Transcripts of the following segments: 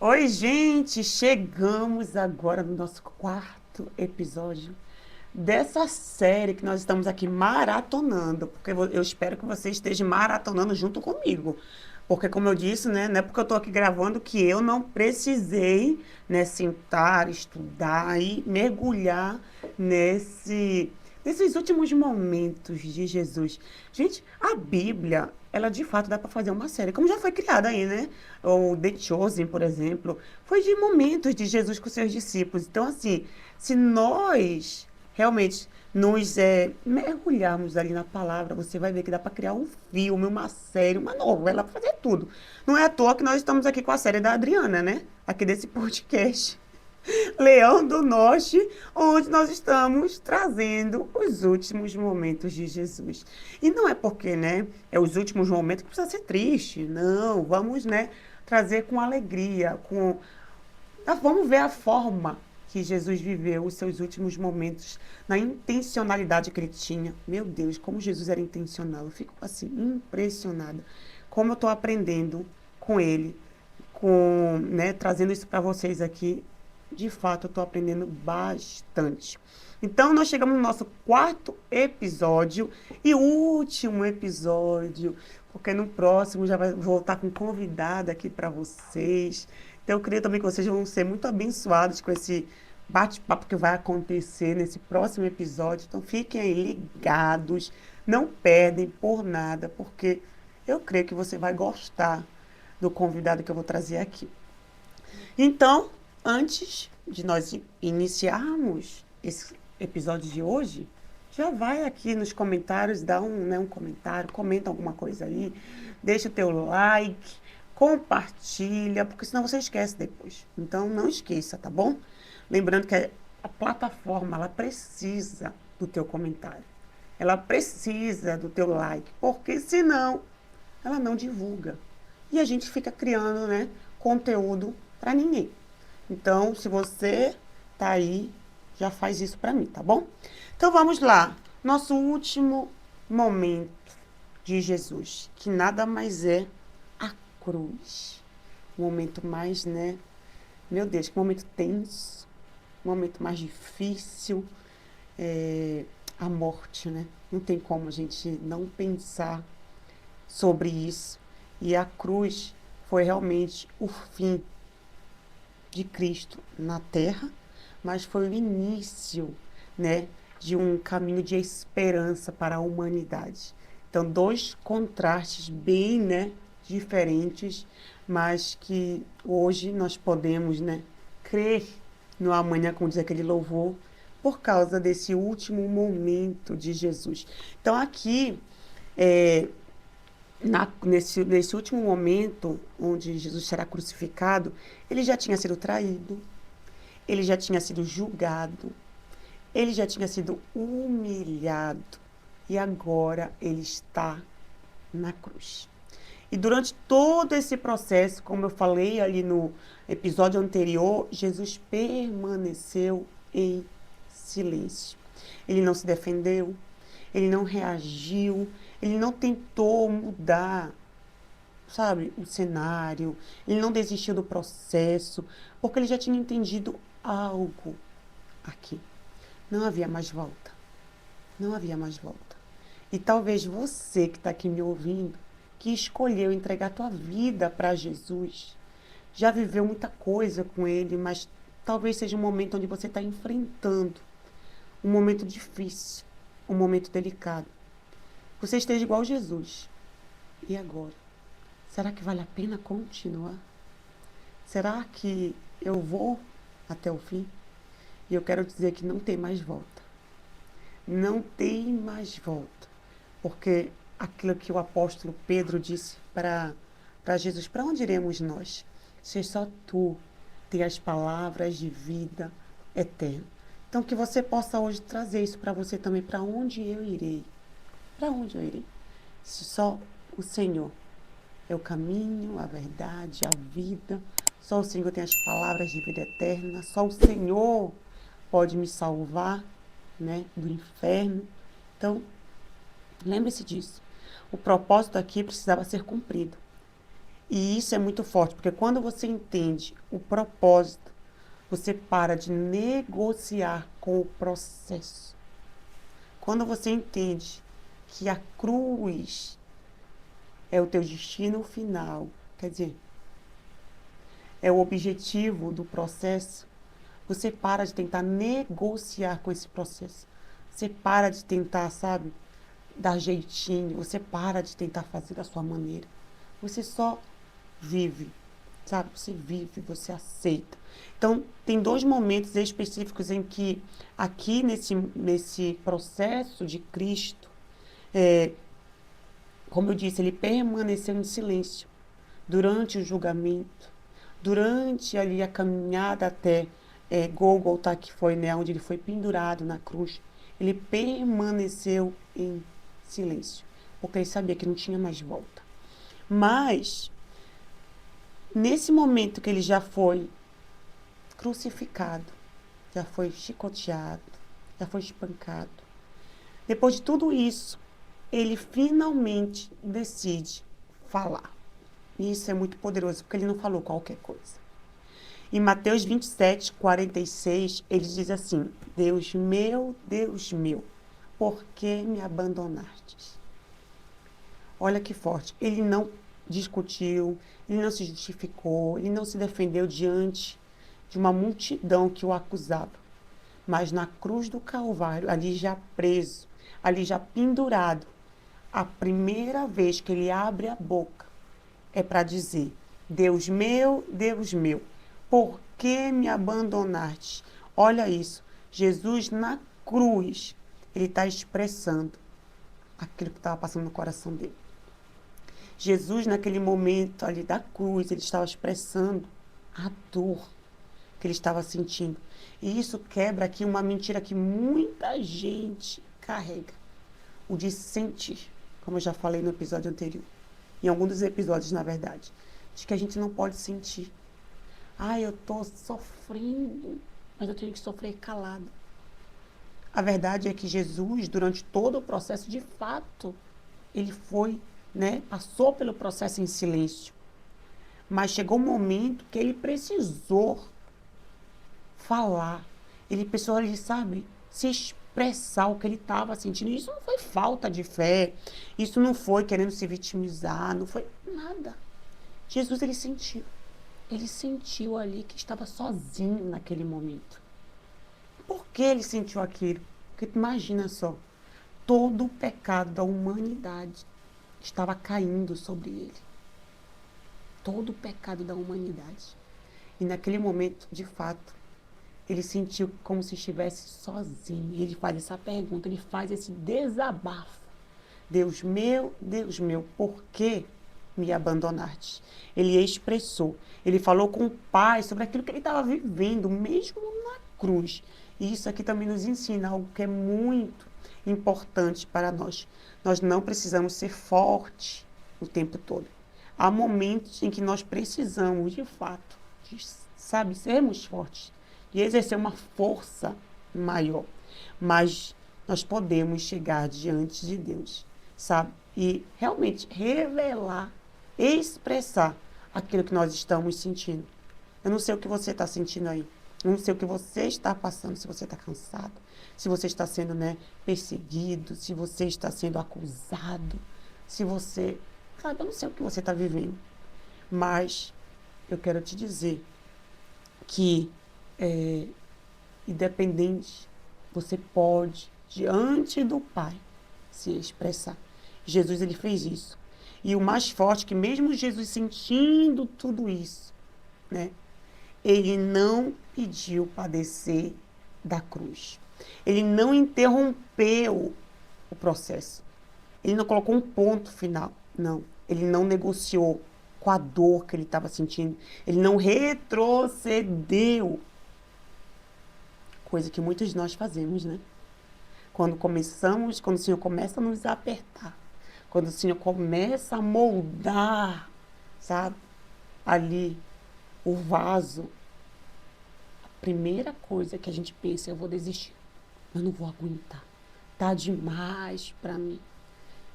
Oi, gente! Chegamos agora no nosso quarto episódio dessa série que nós estamos aqui maratonando, porque eu espero que você esteja maratonando junto comigo. Porque, como eu disse, né, não é porque eu estou aqui gravando que eu não precisei, né, sentar, estudar e mergulhar nesses últimos momentos de Jesus. Gente, a Bíblia, ela de fato dá para fazer uma série, como já foi criada aí, né? O The Chosen, por exemplo, foi de momentos de Jesus com seus discípulos. Então, assim, se nós realmente nos mergulharmos ali na palavra, você vai ver que dá para criar um filme, uma série, uma novela, para fazer tudo. Não é à toa que nós estamos aqui com a série da Adriana, né? Aqui desse podcast. Leão do Norte, onde nós estamos trazendo os últimos momentos de Jesus. E não é porque, né, é os últimos momentos que precisa ser triste. Não, vamos, né, trazer com alegria, vamos ver a forma que Jesus viveu os seus últimos momentos, na intencionalidade que ele tinha. Meu Deus, como Jesus era intencional. Eu fico assim impressionada. Como eu estou aprendendo com ele, né, trazendo isso para vocês aqui. De fato, eu estou aprendendo bastante. Então, nós chegamos no nosso quarto episódio e último episódio, porque no próximo já vai voltar com convidada aqui para vocês. Então, eu creio também que vocês vão ser muito abençoados com esse bate-papo que vai acontecer nesse próximo episódio. Então, fiquem aí ligados, não perdem por nada, porque eu creio que você vai gostar do convidado que eu vou trazer aqui. Então, antes de nós iniciarmos esse episódio de hoje, já vai aqui nos comentários, dá um comentário, comenta alguma coisa aí, deixa o teu like, compartilha, porque senão você esquece depois. Então, não esqueça, tá bom? Lembrando que a plataforma, ela precisa do teu comentário. Ela precisa do teu like, porque senão ela não divulga. E a gente fica criando, né, conteúdo para ninguém. Então, se você tá aí, já faz isso para mim, tá bom? Então vamos lá. Nosso último momento de Jesus, que nada mais é a cruz. O momento mais, né? Meu Deus, que momento tenso, momento mais difícil, a morte, né? Não tem como a gente não pensar sobre isso. E a cruz foi realmente o fim de Cristo na terra, mas foi o início, né, de um caminho de esperança para a humanidade. Então, dois contrastes bem, né, diferentes, mas que hoje nós podemos, né, crer no amanhã, como diz aquele louvor, por causa desse último momento de Jesus. Então, aqui, é, nesse último momento onde Jesus será crucificado, ele já tinha sido traído, ele já tinha sido julgado, ele já tinha sido humilhado e agora ele está na cruz. E durante todo esse processo, como eu falei ali no episódio anterior, Jesus permaneceu em silêncio. Ele não se defendeu, ele não reagiu, ele não tentou mudar, sabe, o cenário, ele não desistiu do processo, porque ele já tinha entendido algo aqui. Não havia mais volta. Não havia mais volta. E talvez você que está aqui me ouvindo, que escolheu entregar a tua vida para Jesus, já viveu muita coisa com ele, mas talvez seja um momento onde você está enfrentando um momento difícil, um momento delicado. Você esteja igual Jesus. E agora? Será que vale a pena continuar? Será que eu vou até o fim? E eu quero dizer que não tem mais volta. Não tem mais volta. Porque aquilo que o apóstolo Pedro disse para Jesus, para onde iremos nós? Se só tu tem as palavras de vida eterna. Então que você possa hoje trazer isso para você também, para onde eu irei? Para onde eu irei? Se só o Senhor é o caminho, a verdade, a vida. Só o Senhor tem as palavras de vida eterna. Só o Senhor pode me salvar, né, do inferno. Então, lembre-se disso. O propósito aqui precisava ser cumprido. E isso é muito forte, porque quando você entende o propósito, você para de negociar com o processo. Quando você entende que a cruz é o teu destino final, quer dizer, é o objetivo do processo, você para de tentar negociar com esse processo. Você para de tentar, sabe, dar jeitinho. Você para de tentar fazer da sua maneira. Você só vive, sabe? Você vive, você aceita. Então, tem dois momentos específicos em que, aqui nesse processo de Cristo, como eu disse, ele permaneceu em silêncio durante o julgamento, durante ali a caminhada até Gólgota, que foi, né, onde ele foi pendurado na cruz. Ele permaneceu em silêncio, porque ele sabia que não tinha mais volta. Mas, nesse momento que ele já foi crucificado, já foi chicoteado, já foi espancado, depois de tudo isso, ele finalmente decide falar. E isso é muito poderoso, porque ele não falou qualquer coisa. Em Mateus 27:46, ele diz assim: Deus meu, por que me abandonastes? Olha que forte. Ele não discutiu, ele não se justificou, ele não se defendeu diante de uma multidão que o acusava. Mas na cruz do Calvário, ali já preso, ali já pendurado, a primeira vez que ele abre a boca é para dizer: Deus meu, por que me abandonaste? Olha isso, Jesus na cruz, ele está expressando aquilo que estava passando no coração dele. Jesus, naquele momento ali da cruz, ele estava expressando a dor que ele estava sentindo. E isso quebra aqui uma mentira que muita gente carrega, o de sentir, como eu já falei no episódio anterior, em algum dos episódios, na verdade, de que a gente não pode sentir. Eu estou sofrendo, mas eu tenho que sofrer calado. A verdade é que Jesus, durante todo o processo, de fato, ele foi, passou pelo processo em silêncio. Mas chegou um momento que ele precisou falar. Ele precisou ali, sabe, se expressar o que ele estava sentindo. Isso não foi falta de fé. Isso não foi querendo se vitimizar. Não foi nada. Jesus, ele sentiu. Ele sentiu ali que estava sozinho naquele momento. Por que ele sentiu aquilo? Porque imagina só, todo o pecado da humanidade estava caindo sobre ele. Todo o pecado da humanidade. E naquele momento, de fato, ele sentiu como se estivesse sozinho. E ele faz essa pergunta, ele faz esse desabafo. Deus meu, por que me abandonaste? Ele expressou, ele falou com o Pai sobre aquilo que ele estava vivendo, mesmo na cruz. E isso aqui também nos ensina algo que é muito importante para nós. Nós não precisamos ser fortes o tempo todo. Há momentos em que nós precisamos, de fato, sermos fortes, de exercer uma força maior. Mas nós podemos chegar diante de Deus, sabe? E realmente revelar, expressar aquilo que nós estamos sentindo. Eu não sei o que você está sentindo aí. Eu não sei o que você está passando, se você está cansado, se você está sendo, perseguido, se você está sendo acusado, se você... Sabe, eu não sei o que você está vivendo. Mas eu quero te dizer que, independente, você pode, diante do Pai, se expressar. Jesus, ele fez isso. E o mais forte, que mesmo Jesus sentindo tudo isso, ele não pediu padecer da cruz. Ele não interrompeu o processo. Ele não colocou um ponto final. Não. Ele não negociou com a dor que ele estava sentindo. Ele não retrocedeu. Coisa que muitos de nós fazemos, Quando o Senhor começa a nos apertar, quando o Senhor começa a moldar, sabe, ali o vaso, a primeira coisa que a gente pensa é: eu vou desistir, eu não vou aguentar, tá demais para mim.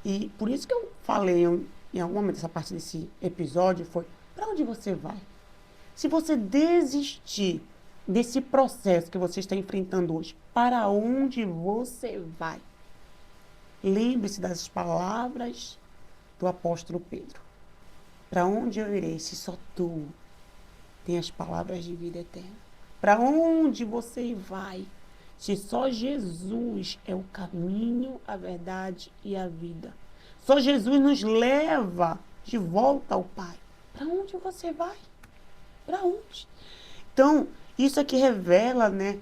E por isso que eu falei em algum momento dessa parte desse episódio foi: para onde você vai? Se você desistir desse processo que você está enfrentando hoje, para onde você vai? Lembre-se das palavras do apóstolo Pedro. Para onde eu irei se só tu tem as palavras de vida eterna? Para onde você vai se só Jesus é o caminho, a verdade e a vida? Só Jesus nos leva de volta ao Pai. Para onde você vai? Para onde? Então, isso aqui revela, né,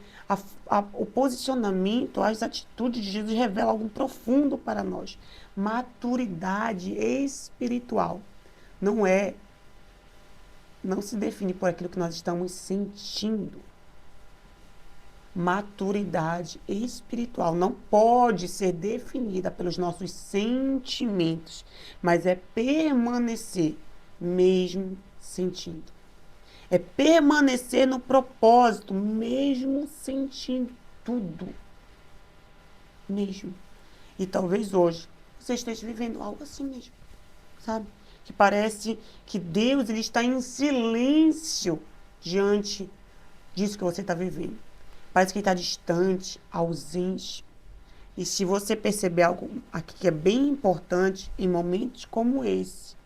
o posicionamento, as atitudes de Jesus revela algo profundo para nós. Maturidade espiritual. Não se define por aquilo que nós estamos sentindo. Maturidade espiritual não pode ser definida pelos nossos sentimentos, mas é permanecer mesmo sentindo. É permanecer no propósito, mesmo sentindo tudo. Mesmo. E talvez hoje você esteja vivendo algo assim mesmo, sabe? Que parece que Deus ele está em silêncio diante disso que você está vivendo. Parece que ele está distante, ausente. E se você perceber algo aqui que é bem importante em momentos como esse,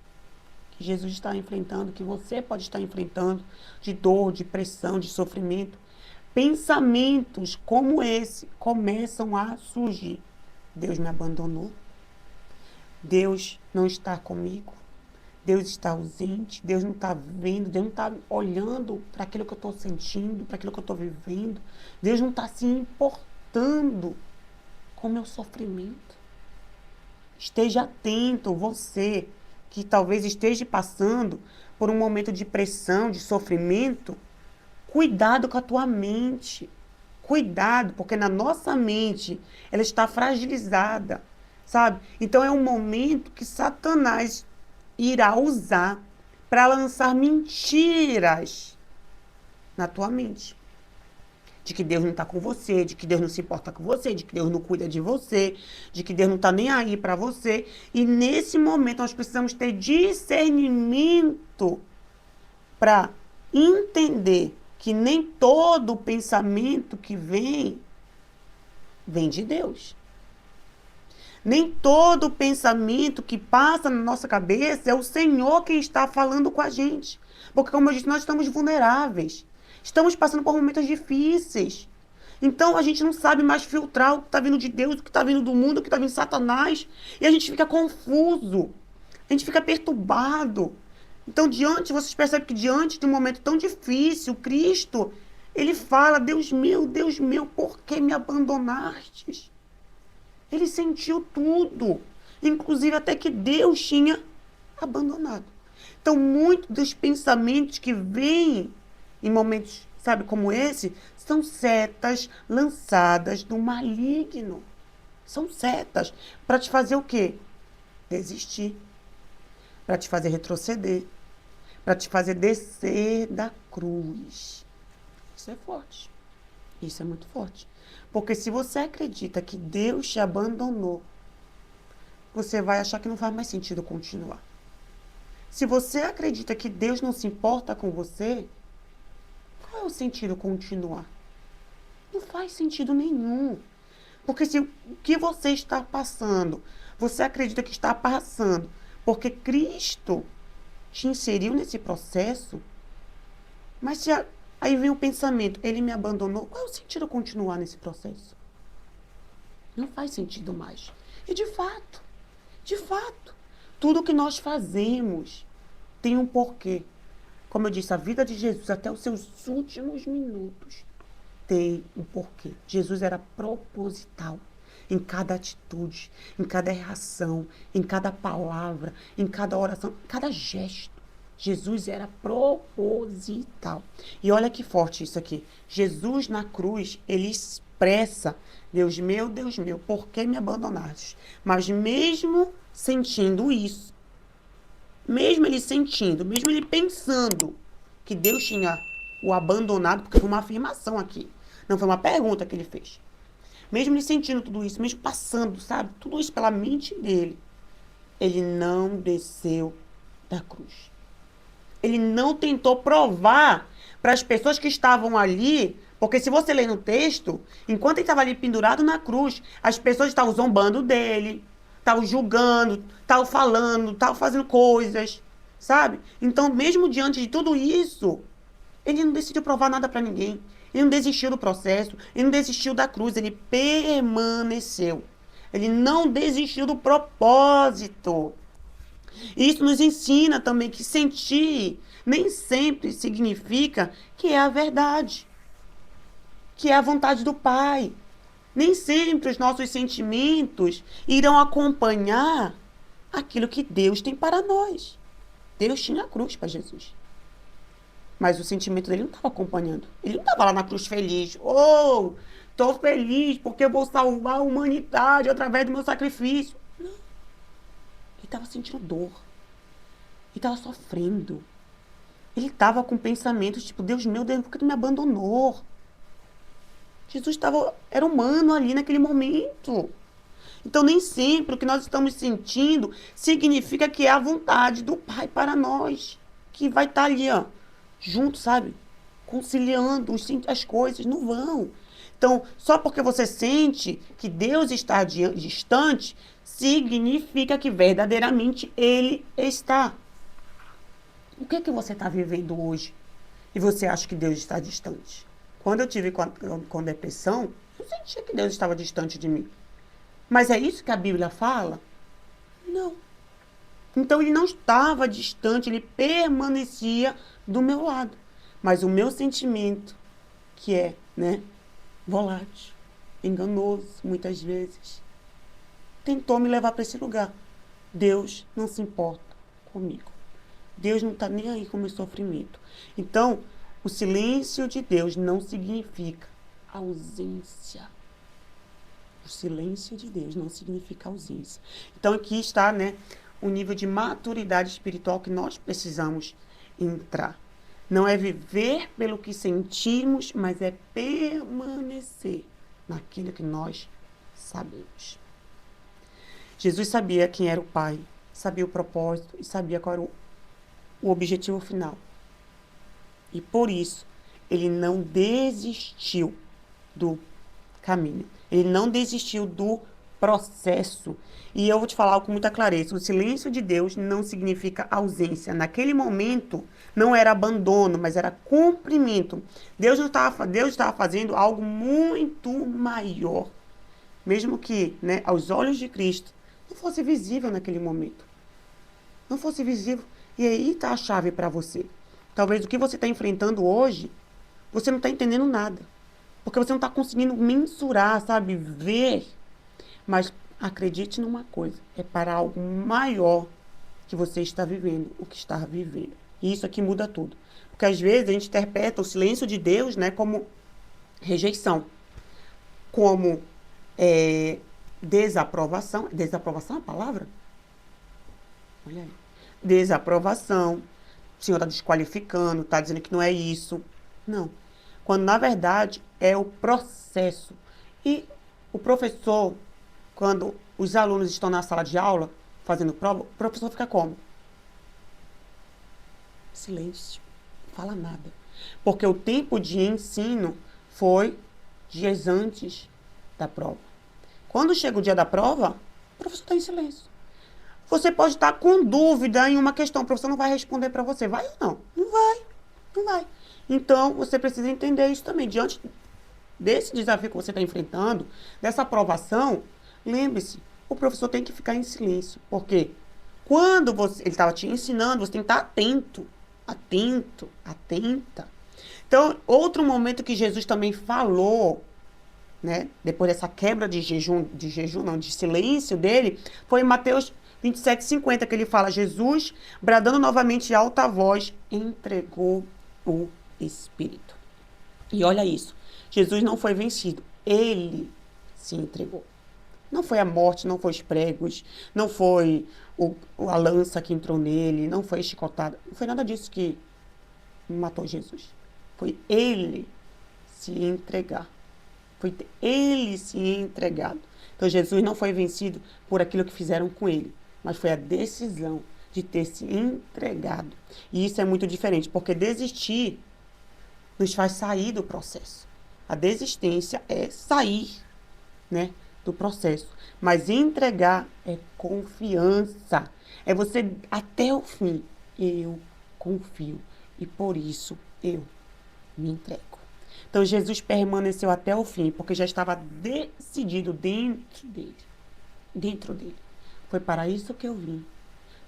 que Jesus está enfrentando, que você pode estar enfrentando, de dor, de pressão, de sofrimento, pensamentos como esse começam a surgir. Deus me abandonou. Deus não está comigo. Deus está ausente. Deus não está vendo. Deus não está olhando para aquilo que eu estou sentindo, para aquilo que eu estou vivendo. Deus não está se importando com o meu sofrimento. Esteja atento, você que talvez esteja passando por um momento de pressão, de sofrimento. Cuidado com a tua mente. Cuidado, porque na nossa mente ela está fragilizada, sabe? Então é um momento que Satanás irá usar para lançar mentiras na tua mente. De que Deus não está com você, de que Deus não se importa com você, de que Deus não cuida de você, de que Deus não está nem aí para você. E nesse momento nós precisamos ter discernimento para entender que nem todo pensamento que vem de Deus. Nem todo pensamento que passa na nossa cabeça é o Senhor quem está falando com a gente. Porque, como eu disse, nós estamos vulneráveis. Estamos passando por momentos difíceis. Então, a gente não sabe mais filtrar o que está vindo de Deus, o que está vindo do mundo, o que está vindo de Satanás. E a gente fica confuso. A gente fica perturbado. Então, vocês percebem que diante de um momento tão difícil, Cristo, ele fala: Deus meu, por que me abandonastes? Ele sentiu tudo, inclusive até que Deus tinha abandonado. Então, muitos dos pensamentos que vêm em momentos, sabe, como esse, são setas lançadas do maligno. São setas para te fazer o quê? Desistir. Para te fazer retroceder. Para te fazer descer da cruz. Isso é forte. Isso é muito forte. Porque se você acredita que Deus te abandonou, você vai achar que não faz mais sentido continuar. Se você acredita que Deus não se importa com você, qual é o sentido continuar? Não faz sentido nenhum. Porque se o que você está passando, você acredita que está passando, porque Cristo te inseriu nesse processo, mas se aí vem o pensamento: ele me abandonou, qual é o sentido continuar nesse processo? Não faz sentido mais. E de fato, tudo que nós fazemos tem um porquê. Como eu disse, a vida de Jesus até os seus últimos minutos tem um porquê. Jesus era proposital em cada atitude, em cada reação, em cada palavra, em cada oração, em cada gesto. Jesus era proposital. E olha que forte isso aqui. Jesus na cruz, ele expressa: Deus meu, por que me abandonaste? Mas mesmo sentindo isso, mesmo ele sentindo, mesmo ele pensando que Deus tinha o abandonado, porque foi uma afirmação aqui, não foi uma pergunta que ele fez. Mesmo ele sentindo tudo isso, mesmo passando, sabe, tudo isso pela mente dele, ele não desceu da cruz. Ele não tentou provar para as pessoas que estavam ali, porque se você ler no texto, enquanto ele estava ali pendurado na cruz, as pessoas estavam zombando dele, estavam julgando, estavam falando, estavam fazendo coisas, sabe? Então, mesmo diante de tudo isso, ele não decidiu provar nada para ninguém. Ele não desistiu do processo, ele não desistiu da cruz, ele permaneceu. Ele não desistiu do propósito. E isso nos ensina também que sentir nem sempre significa que é a verdade, que é a vontade do Pai. Nem sempre os nossos sentimentos irão acompanhar aquilo que Deus tem para nós. Deus tinha a cruz para Jesus. Mas o sentimento dele não estava acompanhando. Ele não estava lá na cruz feliz. Oh, estou feliz porque eu vou salvar a humanidade através do meu sacrifício. Não. Ele estava sentindo dor. Ele estava sofrendo. Ele estava com pensamentos tipo, Deus, por que tu me abandonou? Jesus era humano ali naquele momento. Então, nem sempre o que nós estamos sentindo significa que é a vontade do Pai para nós. Que vai estar ali, ó, junto, sabe? Conciliando as coisas. Não vão. Então, só porque você sente que Deus está distante, significa que verdadeiramente Ele está. O que é que você está vivendo hoje? E você acha que Deus está distante? Quando eu tive com depressão, eu sentia que Deus estava distante de mim. Mas é isso que a Bíblia fala? Não. Então ele não estava distante, ele permanecia do meu lado. Mas o meu sentimento, que é, volátil, enganoso, muitas vezes, tentou me levar para esse lugar. Deus não se importa comigo. Deus não está nem aí com o meu sofrimento. Então, o silêncio de Deus não significa ausência. O silêncio de Deus não significa ausência. Então, aqui está, o nível de maturidade espiritual que nós precisamos entrar. Não é viver pelo que sentimos, mas é permanecer naquilo que nós sabemos. Jesus sabia quem era o Pai, sabia o propósito e sabia qual era o objetivo final. E por isso, ele não desistiu do caminho. Ele não desistiu do processo. E eu vou te falar com muita clareza. O silêncio de Deus não significa ausência. Naquele momento, não era abandono, mas era cumprimento. Deus estava fazendo algo muito maior. Mesmo que, aos olhos de Cristo, não fosse visível naquele momento. Não fosse visível. E aí está a chave para você. Talvez o que você está enfrentando hoje, você não está entendendo nada. Porque você não está conseguindo mensurar, sabe? Ver. Mas acredite numa coisa. É para algo maior que você está vivendo, o que está vivendo. E isso aqui muda tudo. Porque às vezes a gente interpreta o silêncio de Deus, como rejeição. Como desaprovação. Desaprovação é a palavra? Olha aí. Desaprovação. O Senhor está desqualificando, está dizendo que não é isso. Não. Quando, na verdade, é o processo. E o professor, quando os alunos estão na sala de aula, fazendo prova, o professor fica como? Silêncio. Não fala nada. Porque o tempo de ensino foi dias antes da prova. Quando chega o dia da prova, o professor está em silêncio. Você pode estar com dúvida em uma questão, o professor não vai responder para você. Vai ou não? Não vai. Não vai. Então, você precisa entender isso também. Diante desse desafio que você está enfrentando, dessa aprovação, lembre-se, o professor tem que ficar em silêncio. Porque quando ele estava te ensinando, você tem que estar atento. Atento, atenta. Então, outro momento que Jesus também falou, depois dessa quebra de silêncio dele, foi em Mateus 27:50, que ele fala, Jesus, bradando novamente em alta voz, entregou o Espírito. E olha isso, Jesus não foi vencido, ele se entregou. Não foi a morte, não foi os pregos, não foi a lança que entrou nele, não foi a chicotada, não foi nada disso que matou Jesus. Foi ele se entregar. Foi ele se entregado. Então Jesus não foi vencido por aquilo que fizeram com ele. mas foi a decisão de ter se entregado. E isso é muito diferente, porque desistir nos faz sair do processo. A desistência é sair, né, do processo. Mas entregar é confiança. É você até o fim. Eu confio e por isso eu me entrego. Então Jesus permaneceu até o fim, porque já estava decidido dentro dele. Dentro dele. Foi para isso que eu vim.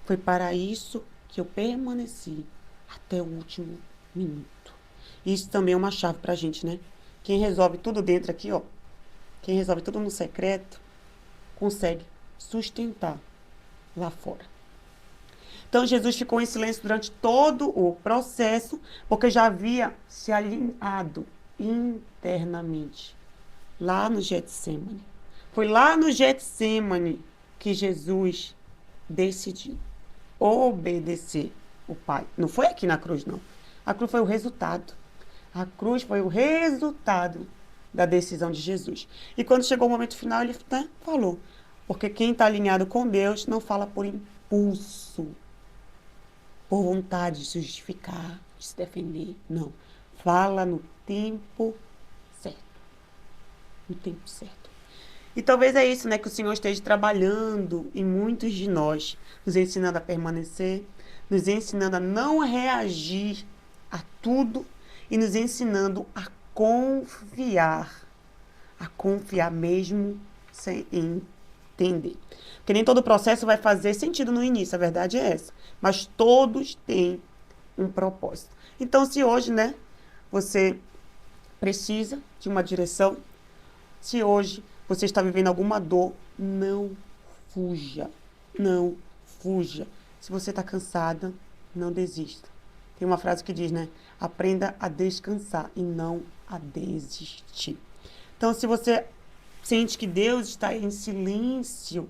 Foi para isso que eu permaneci até o último minuto. Isso também é uma chave pra gente, né? Quem resolve tudo dentro aqui, ó. Quem resolve tudo no secreto, consegue sustentar lá fora. Então Jesus ficou em silêncio durante todo o processo, porque já havia se alinhado internamente lá no Getsemane. Foi lá no Getsemane que Jesus decidiu obedecer o Pai. Não foi aqui na cruz, não. A cruz foi o resultado. A cruz foi o resultado da decisão de Jesus. E quando chegou o momento final, ele falou. Porque quem está alinhado com Deus não fala por impulso, por vontade de se justificar, de se defender. Não. Fala no tempo certo. No tempo certo. E talvez é isso, né, que o Senhor esteja trabalhando em muitos de nós, nos ensinando a permanecer, nos ensinando a não reagir a tudo e nos ensinando a confiar mesmo sem entender. Porque nem todo processo vai fazer sentido no início, a verdade é essa, mas todos têm um propósito. Então, se hoje, né, você precisa de uma direção, se hoje você está vivendo alguma dor, não fuja. Não fuja. Se você está cansada, não desista. Tem uma frase que diz, né? Aprenda a descansar e não a desistir. Então, se você sente que Deus está em silêncio,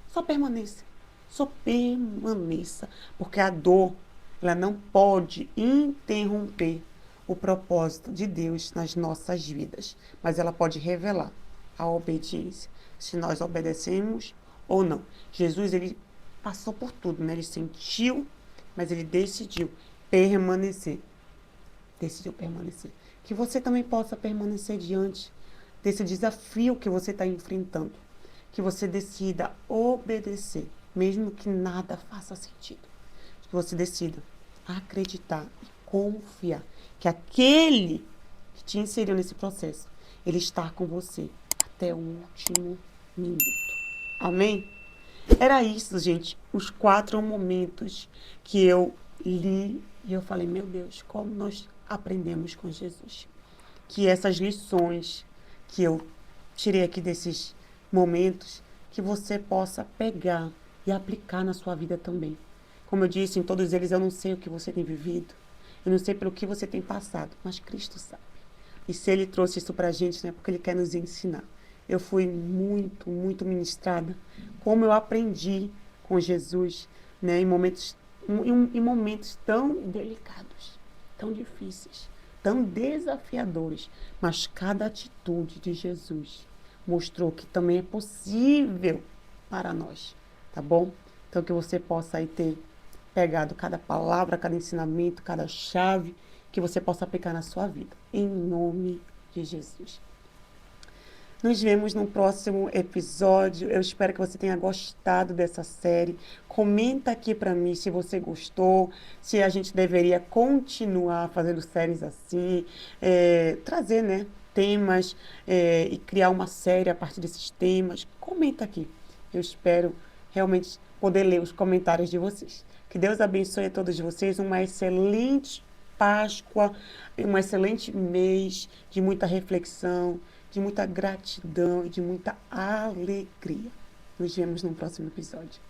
só permaneça. Só permaneça. Porque a dor, ela não pode interromper o propósito de Deus nas nossas vidas. Mas ela pode revelar a obediência, se nós obedecemos ou não. Jesus, ele passou por tudo, né? Ele sentiu, mas ele decidiu permanecer. Decidiu permanecer. Que você também possa permanecer diante desse desafio que você está enfrentando. Que você decida obedecer, mesmo que nada faça sentido. Que você decida acreditar e confiar que aquele que te inseriu nesse processo, ele está com você até o último minuto. Amém? Era isso, gente. Os 4 momentos que eu li e eu falei, meu Deus, como nós aprendemos com Jesus. Que essas lições que eu tirei aqui desses momentos, que você possa pegar e aplicar na sua vida também. Como eu disse, em todos eles eu não sei o que você tem vivido, eu não sei pelo que você tem passado, mas Cristo sabe. E se Ele trouxe isso pra gente, né, porque Ele quer nos ensinar. Eu fui muito, muito ministrada, como eu aprendi com Jesus, né, em momentos tão delicados, tão difíceis, tão desafiadores, mas cada atitude de Jesus mostrou que também é possível para nós, tá bom? Então que você possa aí ter pegado cada palavra, cada ensinamento, cada chave que você possa aplicar na sua vida, em nome de Jesus. Nos vemos no próximo episódio. Eu espero que você tenha gostado dessa série. Comenta aqui para mim se você gostou, se a gente deveria continuar fazendo séries assim, trazer, né, temas e criar uma série a partir desses temas. Comenta aqui. Eu espero realmente poder ler os comentários de vocês. Que Deus abençoe a todos vocês. Uma excelente Páscoa, um excelente mês de muita reflexão, de muita gratidão e de muita alegria. Nos vemos no próximo episódio.